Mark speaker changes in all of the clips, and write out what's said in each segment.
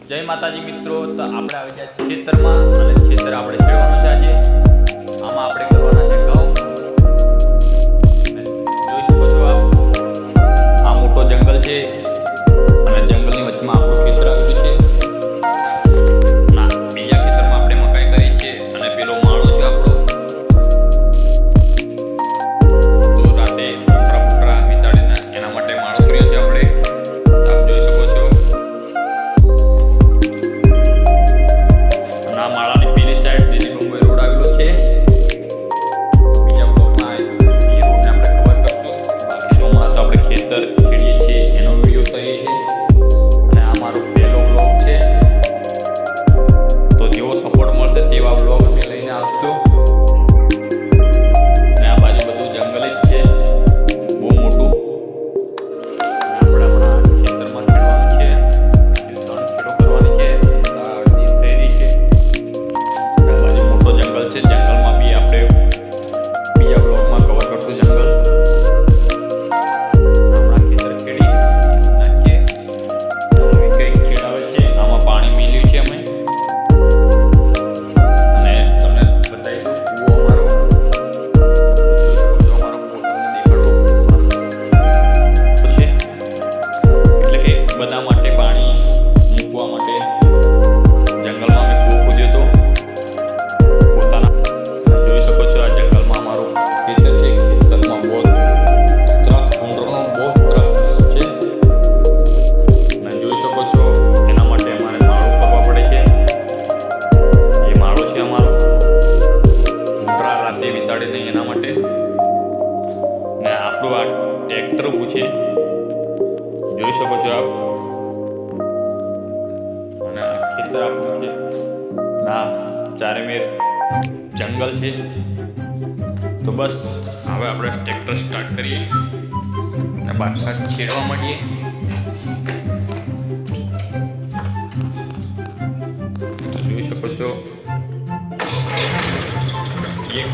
Speaker 1: જય માતાજી મિત્રો, તો આપણે આવી ગયા ખેતરમાં અને ખેતર આપણે ખેડવાનું છે આજે. આમાં આપણે કરવાના છે ઘઉં. જોઈ શકો છો આ મોટો જંગલ છે અને જંગલની વચ્ચેમાં આપણું ખેતર આવેલું છે. ના, બીજા ખેતરમાં આપણે મકાઈ કરી છે અને પેલો માળો છે આપણો. તો રાતે પુટરા વિતાડીને એના માટે માળો કર્યો છે આપણે. આપ જોઈ શકો છો. આ માળાની પેલી સાઈડ દિલ્હી મુંબઈ રોડ આવેલો છે. બીજા બ્લોકમાં એ રોડને આપણે કવર કરશું. બાકી તો હમણાં તો આપણે ખેતર ખેડીએ છીએ એનો વિડીયો કરીએ છીએ અને આ મારો પહેલો બ્લોગ છે. તો જેવો સપોર્ટ મળશે તેવા બ્લોગ અમે લઈને આવશું. અને આ બાજુ બધું જંગલ જ છે, બહુ મોટું. આપણે હમણાં ખેતરમાં ખેડવાનું છે, 3 ખેડો કરવાની છે. અડધી થઈ રહી છે. મોટો જંગલ છે, જંગલમાં બી આપણે બીજા બ્લોકમાં કવર કરશું જંગલ. હમણાં ખેતર ખેડી નાખીએ. કઈ ખેડાવે છે, આમાં પાણી મેલ્યું છે અમે. અને તમને બતાવી દઉં કૂવો અમારો છે. એટલે કે બધા માટે પાણી મૂકવા માટે જંગલમાં અમે કૂવો ખોદ્યો હતો. જોઈ શકો છો આ જંગલમાં અમારું ખેતર છે. ખેતરમાં બહુ ત્રાસ, ઉંદરોનો બહુ ત્રાસ છે. અને જોઈ શકો છો એના માટે અમારે માળો કરવા પડે છે. એ માળો છે અમારો. ઉંદરા રાતે વિતાડે નહીં એના માટે. ને આપણું આ ટ્રેક્ટર ઊભું છે, જોઈ શકો છો આપ. અને આ ખેતર આપણું છે. ના, ચારે મેર જંગલ છે. તો બસ હવે આપણે ટ્રેક્ટર સ્ટાર્ટ કરીએ અને પાછા છેડવા માંડીએ. તો જોઈ શકો છો એક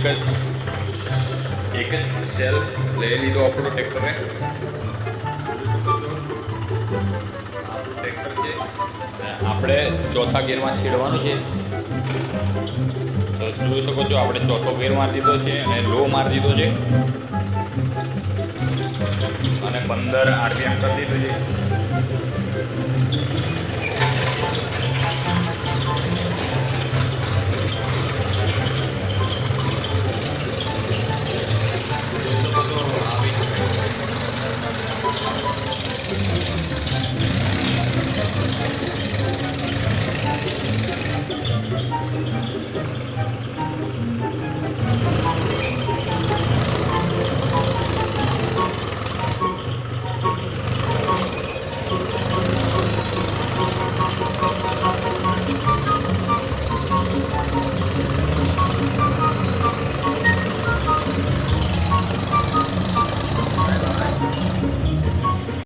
Speaker 1: જ સેલ લઈ લીધો આપણો ટ્રેક્ટરે. ટ્રેક્ટર છે આપણે ચોથા ગેરમાં છેડવાનું છે. તો જોઈ શકો છો આપણે ચોથો ગેર મારી દીધો છે અને લો મારી દીધો છે અને 15 RPM કરી દીધું છે.